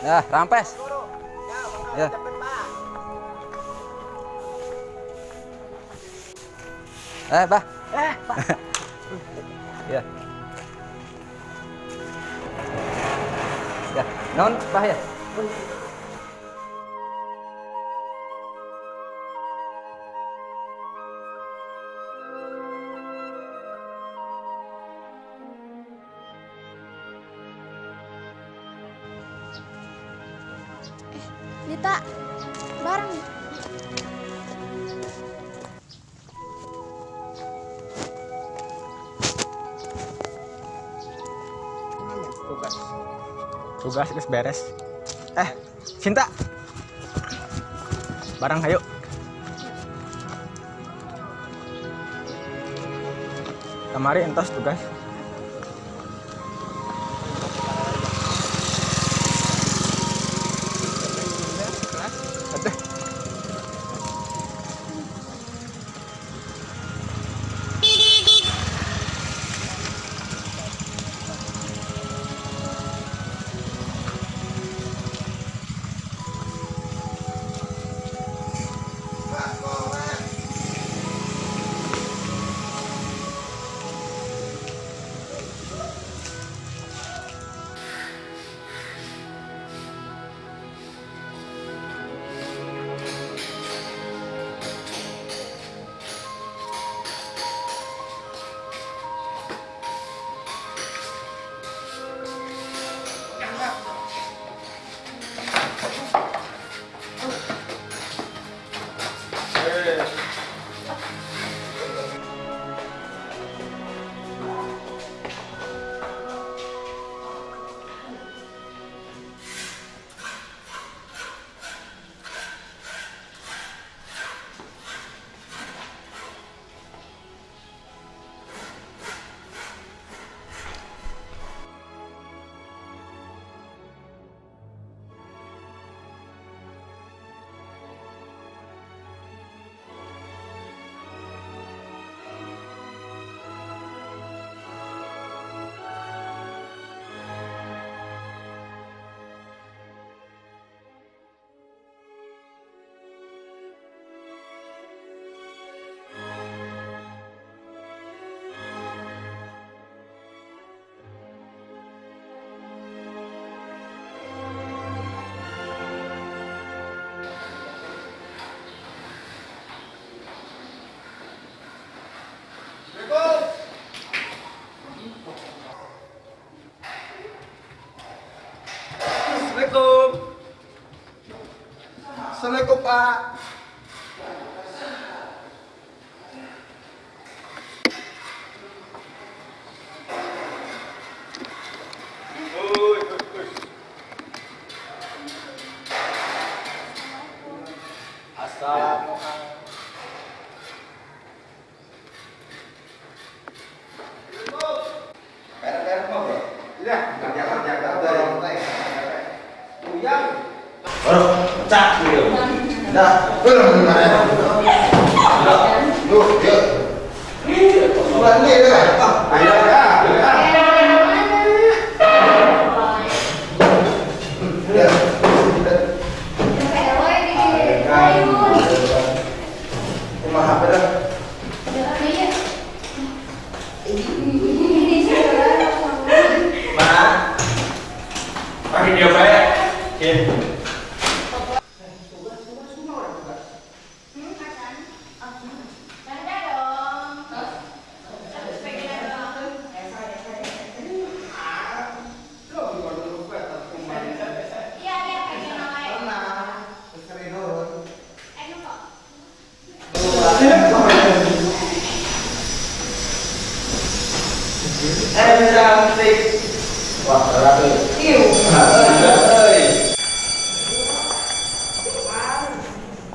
Ya, rampes. Ya. Bah. Pak. Ya. Ya, non, Pak ya. Dita, bareng. Tugas terus beres. Cinta. Barang ayo. Kemari entos tugas. Assalamualaikum. Assalamualaikum Pak.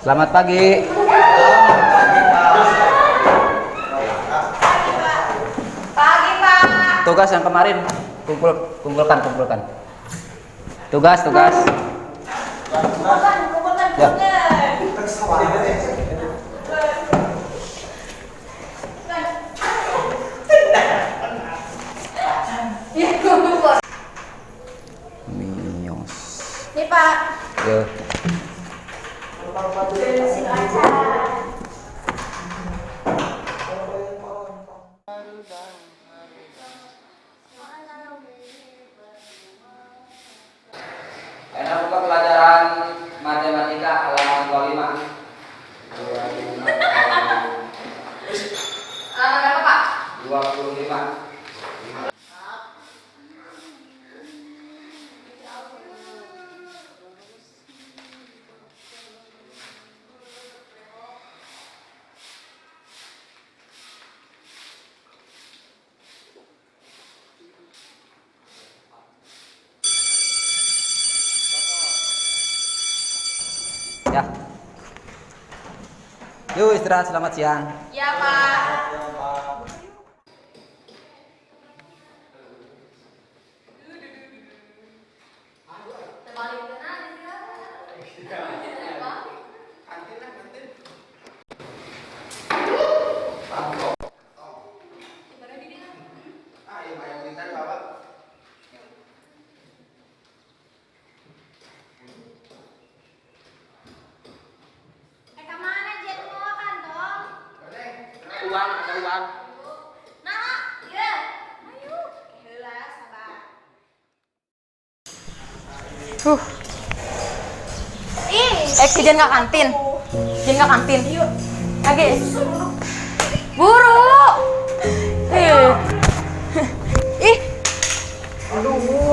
Selamat pagi. Pagi, Pak. Tugas yang kemarin kumpulkan. Tugas. Kumpulkan. Ya. Mios. Ini Pak. Yo. Enak buka pelajaran matematika halaman 25. Halaman berapa, Pak? 25. Ya. Yuk istirahat, selamat siang. Ya, Pak. Kemana Jet mau makan dong? Uang, ada uang. Nah, ya. Ayo. Jelas, sabar. Eksiden nggak kantin? Eksiden nggak kantin? Lagi. Buru. Ih.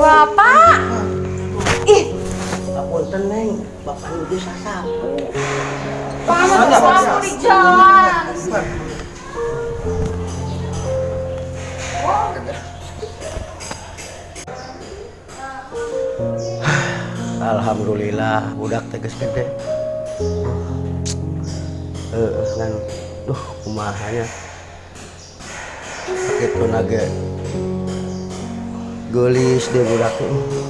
Bapak. Ih. Punten Neng, bapak nuju sasapu. Kamu sapu di jalan. Alhamdulillah, budak tegas gede. Kan, kumahanya. Itu naga gelis deh budak ini.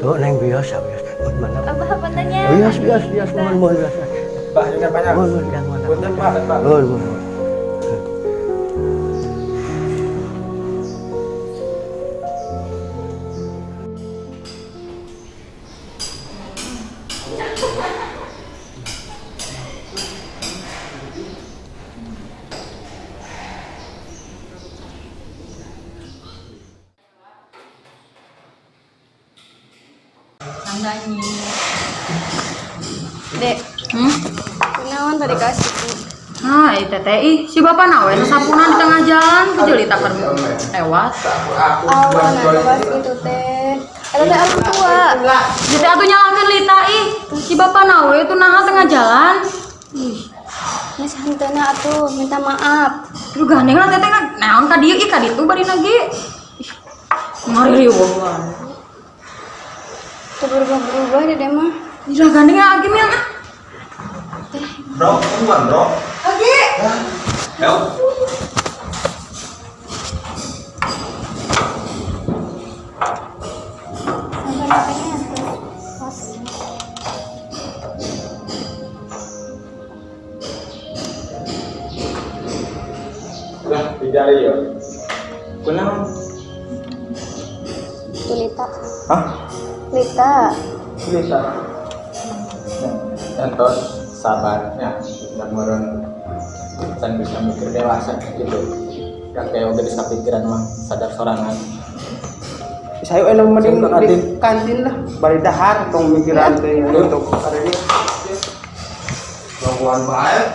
Tuh Neng biasa. Mana? Apa pentingnya? Bias, mohon biasa. Pak, jangan banyak. Punten, Pak. Mohon. Dek. Kenawan tadi kasih. Nah, TTI si bapak nawe sapunan di tengah jalan kejeli tak lewat. Oh, nah bahas itu teh. Ada teh aku tua. Jadi atuh nyalakeun lita ih. Si bapak nawe itu naha tengah jalan. Ih, Ini santana atuh, minta maaf. lu gandeng lah teteh naon ka dieu ih ka ditu bari lagi. Ngari riweuan. Tuh berubah-berubah deh mah. Ih, gandeng lagi mah. Bro, bukan bro. Lagi. Ayo. Sampai napenya. Lah, tidak ya. Kenapa? Tuh Lita. Hah? Lita. Bisa. Contoh sabarnya, dan meren dan bisa mikir dewasa gitu. Gak kayak udah bisa pikiran mah sadar sorangan. Saya enak mending di kantin lah, bari dahar tong mikiran teh untuk hari ini. Lakukan baik.